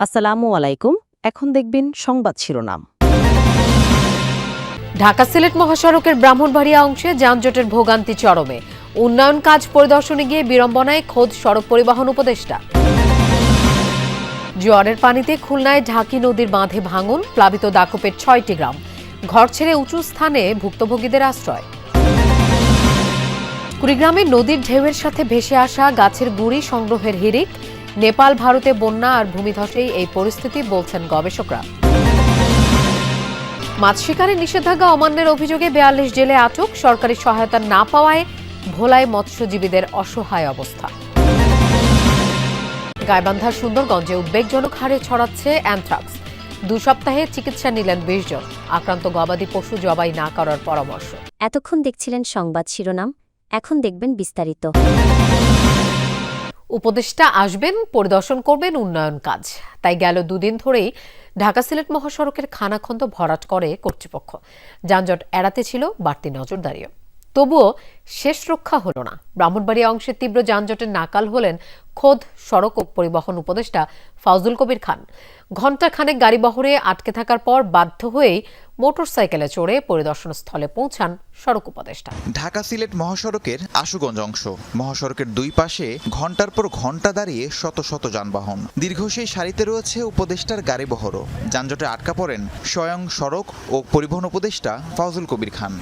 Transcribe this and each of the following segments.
আসসালামু আলাইকুম। এখন দেখবেন সংবাদ শিরোনাম। ঢাকা সিলেট মহাসড়কের ব্রাহ্মণবাড়িয়া অংশে যানজটের ভোগান্তি চরমে। উন্নয়ন কাজ পরিদর্শনে গিয়ে বিড়ম্বনায় খোদ সড়ক পরিবহন উপদেষ্টা। জোয়ারের পানিতে খুলনায় ঢাকি নদীর বাঁধে ভাঙন, প্লাবিত দাকপের ৬টি গ্রাম। ঘর ছেড়ে উঁচু স্থানে ভুক্তভোগীদের আশ্রয়। কুড়িগ্রামে নদীর ঢেউয়ের সাথে ভেসে আসা গাছের গুঁড়ি সংগ্রহের হিড়িক। নেপাল ভারতে বন্যা আর ভূমিধসেই এই পরিস্থিতি বলছেন গবেষকরা। মাছ শিকারের নিষেধাজ্ঞা অমান্যের অভিযোগে ৪২ জেলে আটক, সরকারি সহায়তা না পাওয়ায় ভোলায় মৎস্যজীবীদের অসহায় অবস্থা। গাইবান্ধার সুন্দরগঞ্জে উদ্বেগজনক হারে ছড়াচ্ছে অ্যানথ্রাক্স। ২ সপ্তাহে চিকিৎসা নিলেন ২০ জন। আক্রান্ত গবাদি পশু জবাই না করার পরামর্শ। এতক্ষণ দেখছিলেন সংবাদ শিরোনাম, এখন দেখবেন বিস্তারিত। উপদেষ্টা আসবেন, পরিদর্শন করবেন উন্নয়ন কাজ। তাই গেল দুদিন ধরেই ঢাকা সিলেট মহাসড়কের খানাখন্দ ভরাট করে কর্তৃপক্ষ। যানজট এড়াতে ছিল বাড়তি নজরদারিও। তবুও শেষ রক্ষা হলো না। ব্রাহ্মণবাড়িয়া অংশে তীব্র যানজটের নাকাল হলেন খোদ সড়ক ও পরিবহন উপদেষ্টা ফাউজুল কবির খান। ঘণ্টাখানেক গাড়ি বহরে আটকে থাকার পর বাধ্য হয়েই মোটরসাইকেলে চড়ে পরিদর্শন স্থলে পৌঁছান সড়ক উপদেষ্টা। ঢাকা সিলেট মহাসড়কের আশুগঞ্জ অংশ। মহাসড়কের দুই পাশে ঘন্টার পর ঘন্টা দাঁড়িয়ে শত শত যানবাহন। দীর্ঘ সেই সারিতে রয়েছে উপদেষ্টার গাড়ি বহরও। যানজটে আটকা পড়েন স্বয়ং সড়ক ও পরিবহন উপদেষ্টা ফাউজুল কবির খান।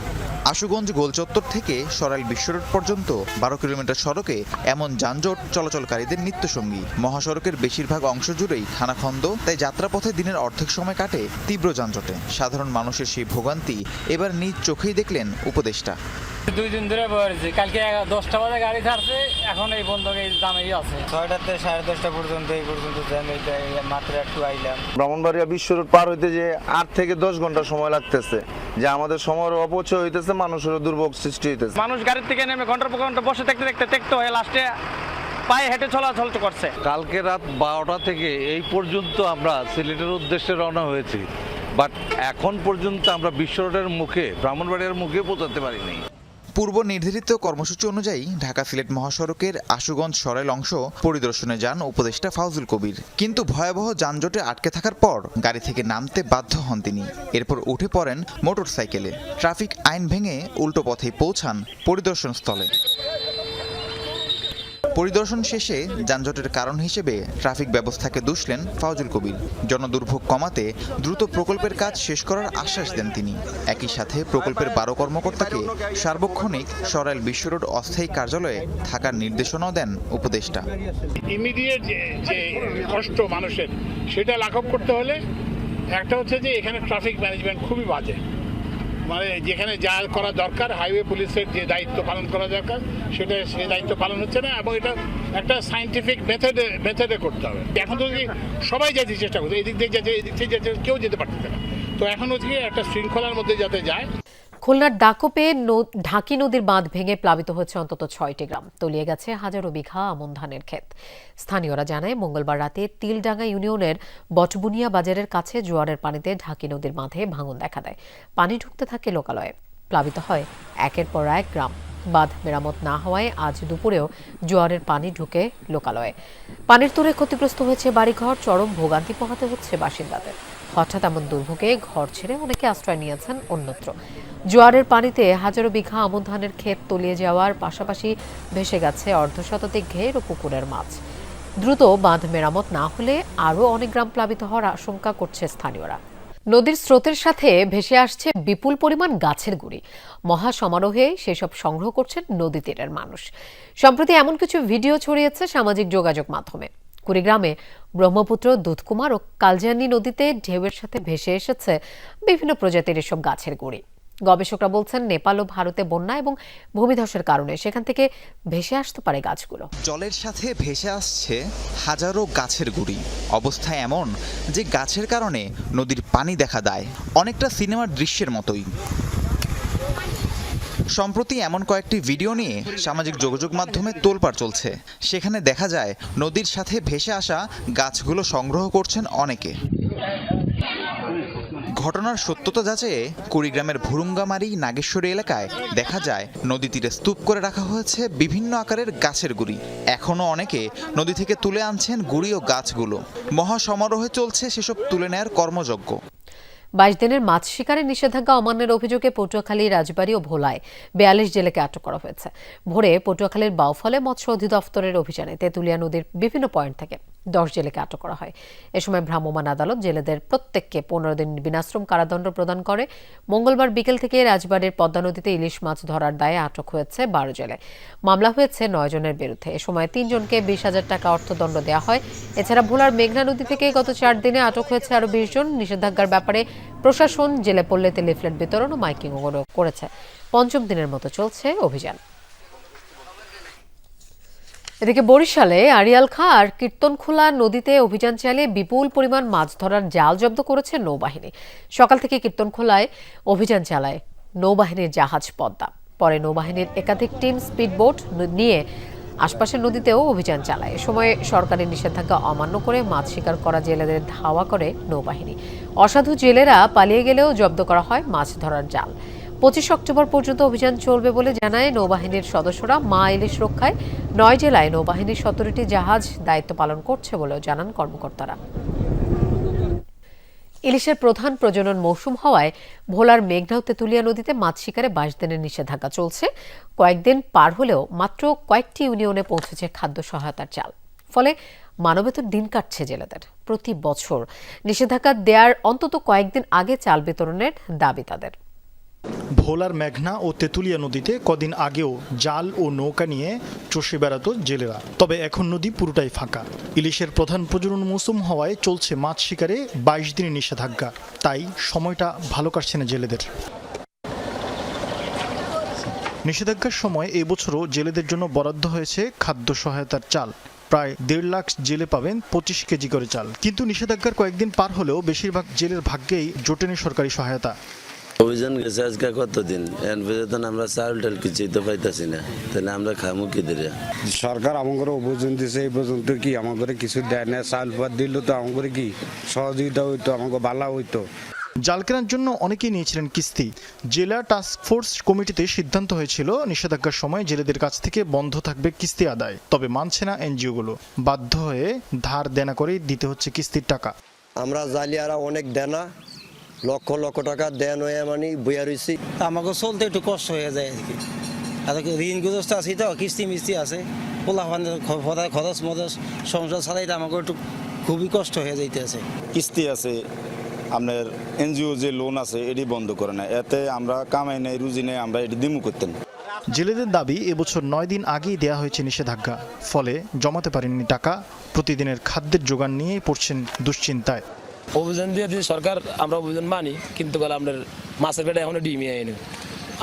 আশুগঞ্জ গোলচত্বর থেকে সরাইল বিশ্বরোড পর্যন্ত ১২ কিলোমিটার সড়কে এমন যানজট চলাচলকারীদের নিত্যসঙ্গী। মহাসড়কের বেশিরভাগ অংশ জুড়েই খানাখন্দ, তাই যাত্রাপথে দিনের অর্ধেক সময় কাটে তীব্র যানজটে। সাধারণ মানুষের সেই ভোগান্তি এবার নিজ চোখেই দেখলেন উপদেষ্টা। 2 দিন ধরে বলেছি, কালকে 10টা বাজে গাড়ি ছাড়ছে, এখন এই বন্ধ জামেই আছে। 6টাতে 10:30 পর্যন্ত এই পর্যন্ত জ্যাম, মাত্র একটু আইলাম। ব্রাহ্মণবাড়িয়া বিশ্ব রোড পার হইতে যে 8 থেকে 10 ঘন্টা সময় লাগতেছে, যে আমাদের সময়ের অপচয় হইতেছে, মানুষেরও দুর্ভোগ সৃষ্টি হইতেছে। মানুষ গাড়ির থেকে নেমে ঘন্টার পর ঘন্টা বসে দেখতে হয়ে লাস্টে পায়ে হেঁটে চলাচল করছে। কালকে রাত 12টা থেকে এই পর্যন্ত আমরা সিলেটের উদ্দেশ্যে রওনা হয়েছি, বাট এখন পর্যন্ত আমরা বিশ্ব রোডের মুখে, ব্রাহ্মণবাড়িয়ার মুখে পৌঁছাতে পারিনি। পূর্ব নির্ধারিত কর্মসূচি অনুযায়ী ঢাকা সিলেট মহাসড়কের আশুগঞ্জ সরাইল অংশ পরিদর্শনে যান উপদেষ্টা ফাউজুল কবির। কিন্তু ভয়াবহ যানজটে আটকে থাকার পর গাড়ি থেকে নামতে বাধ্য হন তিনি। এরপর উঠে পড়েন মোটরসাইকেলে। ট্রাফিক আইন ভেঙে উল্টো পথেই পৌঁছান পরিদর্শন স্থলে। পরিদর্শন শেষে যানজটের কারণ হিসেবে ট্রাফিক ব্যবস্থাকে দুষলেন ফাউজুল কবির। জনদুর্ভোগ কমাতে দ্রুত প্রকল্পের কাজ শেষ করার আশ্বাস দেন তিনি। একই সাথে প্রকল্পের 12 কর্মকর্তাকে সার্বক্ষণিক সরাইল বিশ্বরোড অস্থায়ী কার্যালয়ে থাকার নির্দেশনাও দেন উপদেষ্টা। ইমিডিয়েট যে কষ্ট মানুষের, সেটা লাঘব করতে হলে একটা হচ্ছে যে এখানে ট্রাফিক ম্যানেজমেন্ট খুবই বাজে। মানে যেখানে যা করা দরকার, হাইওয়ে পুলিশের যে দায়িত্ব পালন করা দরকার, সেটা সেই দায়িত্ব পালন হচ্ছে না, এবং এটা একটা সায়েন্টিফিক মেথডে করতে হবে। এখন তো সবাই যেতে চেষ্টা করছে, এই দিক থেকে যেতে, এই দিক থেকে যেতে, কেউ যেতে পারতেছে না। তো এখন হচ্ছে একটা শৃঙ্খলার মধ্যে যাতে যায়। খুলনার দাকপে ঢাকি নদীর বাঁধ ভেঙে প্লাবিত হচ্ছে অন্তত ৬টি গ্রাম। তলিয়ে গেছে হাজারো বিঘা আমন ধানের ক্ষেত। স্থানীয়রা জানায়, মঙ্গলবার রাতে তিলডাঙ্গা ইউনিয়নের বটবুনিয়া বাজারের কাছে জোয়ারের পানিতে ঢাকি নদীর বাঁধে ভাঙন দেখা দেয়। পানি ঢুকতে থাকে লোকালয়ে। প্লাবিত হয় একের পর এক গ্রাম। বাঁধ মেরামত না হওয়ায় আজ দুপুরেও জোয়ারের পানি ঢুকে লোকালয়ে। পানির তোড়ে ক্ষতিগ্রস্ত হয়েছে বাড়িঘর। চরম ভোগান্তি পোহাতে হচ্ছে বাসিন্দাদের। হঠাৎ এমন দুর্ভোগে ঘর ছেড়ে অনেকে আশ্রয় নিয়েছেন অন্যত্র। জোয়ারের পানিতে হাজারো বিঘা আমন ধানের ক্ষেত তলিয়ে যাওয়ার পাশাপাশি ভেসে গেছে অর্ধশতাধিক ঘের ও পুকুরের মাছ। দ্রুত বাঁধ মেরামত না হলে আরও অনেক গ্রাম প্লাবিত হওয়ার আশঙ্কা করছে স্থানীয়রা। নদীর স্রোতের সাথে ভেসে আসছে বিপুল পরিমাণ গাছের গুঁড়ি। মহা সমারোহে সেসব সংগ্রহ করছেন নদী তীরের মানুষ। সম্প্রতি এমন কিছু ভিডিও ছড়িয়েছে সামাজিক যোগাযোগ মাধ্যমে। কুড়িগ্রামে ব্রহ্মপুত্র, দুধকুমার ও কালজানি নদীতে ঢেউয়ের সাথে ভেসে এসেছে বিভিন্ন প্রজাতির এসব গাছের গুঁড়ি। গবেষকরা বলছেন, নেপাল ও ভারতে বন্যা এবং ভূমিধসের কারণে সেখান থেকে ভেসে আসতে পারে গাছগুলো। জলের সাথে ভেসে আসছে হাজারো গাছের গুঁড়ি। অবস্থা এমন যে গাছের কারণে নদীর পানি দেখা দেয়, অনেকটা সিনেমার দৃশ্যের মতোই। সম্প্রতি এমন কয়েকটি ভিডিও নিয়ে সামাজিক যোগাযোগ মাধ্যমে তোলপাড় চলছে। সেখানে দেখা যায় নদীর সাথে ভেসে আসা গাছগুলো সংগ্রহ করছেন অনেকে। ঘটনার সত্যতা যাচাইয়ে কুড়িগ্রামের ভুরুঙ্গামারি নাগেশ্বরী এলাকায় দেখা যায় নদী তীরে স্তূপ করে রাখা হয়েছে বিভিন্ন আকারের গাছের গুঁড়ি। এখনও অনেকে নদী থেকে তুলে আনছেন গুঁড়ি ও গাছগুলো। মহাসমারোহে চলছে সেসব তুলে নেয়ার কর্মযজ্ঞ। 22 দিনের মাছ শিকারের নিষেধাজ্ঞা অমান্যের অভিযোগে পটুয়াখালী, রাজবাড়ী ও ভোলায় 42 জেলেকে আটক করা হয়েছে। ভোরে পটুয়াখালীর বাউফলে মৎস্য অধিদপ্তরের অভিযানে তেঁতুলিয়া নদীর বিভিন্ন পয়েন্ট থেকে 10 জেলেকে আটক করা হয়। এ সময় ভ্রাম্যমাণ আদালত জেলেদের প্রত্যেককে 15 দিন বিনাশ্রম কারাদণ্ড প্রদান করে। মঙ্গলবার বিকেল থেকে রাজবাড়ীর পদ্মা নদীতে ইলিশ মাছ ধরার দায়ে আটক হয়েছে 12 জেলে। মামলা হয়েছে 9 জনের বিরুদ্ধে। এ সময় 3 জনকে 20,000 টাকা অর্থদণ্ড দেওয়া হয়। এছাড়া ভোলার মেঘনা নদী থেকে গত 4 দিনে আটক হয়েছে আরও 20 জন। নিষেধাজ্ঞার ব্যাপারে প্রশাসন জেলে পল্লীতে লিফলেট বিতরণ ও মাইকিং করেছে। 5ম দিনের মতো চলছে অভিযান। এদিকে বরিশালে আড়িয়ালখা আর কীর্তনখোলা নদীতে অভিযান চালিয়ে বিপুল পরিমাণ মাছ ধরার জাল জব্দ করেছে নৌবাহিনী। সকাল থেকে কীর্তনখোলায় অভিযান চালায় নৌবাহিনীর জাহাজ পদ্মা। পরে নৌবাহিনীর একাধিক টিম স্পিডবোট নিয়ে আশপাশের নদীতেও অভিযান চালায়। এ সময় সরকারি নিষেধাজ্ঞা অমান্য করে মাছ শিকার করা জেলেদের ধাওয়া করে নৌবাহিনী। অসাধু জেলেরা পালিয়ে গেলেও জব্দ করা হয় মাছ ধরার জাল। 25 অক্টোবর পর্যন্ত অভিযান চলবে বলে জানায় নৌবাহিনীর সদস্যরা। মা ইলিশ রক্ষায় 9 জেলায় নৌবাহিনীর 17টি জাহাজ দায়িত্ব পালন করছে বলেও জানান কর্মকর্তারা। ইলিশের প্রধান প্রজনন মৌসুম হওয়ায় ভোলার মেঘনা ও তেঁতুলিয়া নদীতে মাছ শিকারে 22 দিনের নিষেধাজ্ঞা চলছে। কয়েকদিন পার হলেও মাত্র কয়েকটি ইউনিয়নে পৌঁছেছে খাদ্য সহায়তার চাল। ফলে মানবেতর দিন কাটছে জেলেদের। প্রতি বছর নিষেধাজ্ঞা দেওয়ার অন্তত কয়েকদিন আগে চাল বিতরণের দাবি তাদের। ভোলার মেঘনা ও তেঁতুলিয়া নদীতে কদিন আগেও জাল ও নৌকা নিয়ে চষে বেড়াতো জেলেরা। তবে এখন নদী পুরোটাই ফাঁকা। ইলিশের প্রধান প্রজনন মৌসুম হওয়ায় চলছে মাছ শিকারে 22 দিনের নিষেধাজ্ঞা। তাই সময়টা ভালো কাটছে না জেলেদের। নিষেধাজ্ঞার সময় এবছরও জেলেদের জন্য বরাদ্দ হয়েছে খাদ্য সহায়তার চাল। প্রায় 1.5 লাখ জেলে পাবেন 25 কেজি করে চাল। কিন্তু নিষেধাজ্ঞার কয়েকদিন পার হলেও বেশিরভাগ জেলের ভাগ্যেই জোটেনি সরকারি সহায়তা। অভিযান গেছে আজকে কতদিন, এর পর্যন্ত আমরা চাল টাল কিছুই তো পাইতেছি না, তাহলে আমরা খামু কি দিয়ে? সরকার আমাদের অভিযান দিছে, এই পর্যন্ত কি আমাদের কিছু দেয় না। চাল পাত দিল তো আমাদের কি সহযোগিতা হইতো, আমাকে ভালো হইতো। জাল কেনার জন্য অনেকেই নিয়েছিলেন কিস্তি। জেলা টাস্ক ফোর্স কমিটিতে সিদ্ধান্ত হয়েছিল নিষেধাজ্ঞার সময় জেলেদের কাছ থেকে বন্ধ থাকবে কিস্তি আদায়। তবে মানছে না এনজিওগুলো। বাধ্য হয়ে ধার দেনা করেই দিতে হচ্ছে কিস্তির টাকা। আমরা জালিয়ারা অনেক দেনা, লক্ষ লক্ষ টাকা দেন হয়ে মানে বইয়া রয়েছি। আমাকে চলতে একটু কষ্ট হয়ে যায় আর কি। ঋণগ্রস্ত আছি তো, কিস্তি মিস্তি আছে, পোলা খরচ মরচ সংসার ছাড়াইতে আমাকে একটু খুবই কষ্ট হয়ে যাইতে আছে। কিস্তি আছে, আপনার এনজিও যে লোন আছে এটি বন্ধ করে না, এতে আমরা কামাই নেই রুজি নেই, আমরা এটি দিমু করতেন। জেলেদের দাবি এবছর 9 দিন আগেই দেয়া হয়েছে নিষেধাজ্ঞা। ফলে জমাতে পারেননি টাকা। প্রতিদিনের খাদ্যের জোগান নিয়ে পড়ছেন দুশ্চিন্তায়। অভিযান দিয়ে সরকার আমরা অভিযান মানি, কিন্তু আপনার মাছের পেটে এখনো ডিমই আইনি।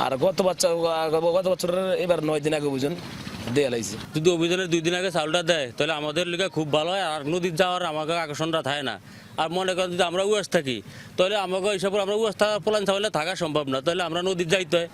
আর গত বছরের এবার 9 দিন আগে অভিযান দেয়া লাগছে। যদি অভিযানের 2 দিন আগে চাউলটা দেয় তাহলে আমাদের লিগে খুব ভালো হয়। আর নদীর যাওয়ার আমাকে আকর্ষণটা থাকে না। আর মনে করেন যদি আমরা উয়াস থাকি তাহলে আমাকে হিসাবে আমরা উয়াস থাকা প্লান চাইলে থাকা সম্ভব না, তাহলে আমরা নদীর যাইতে হয়।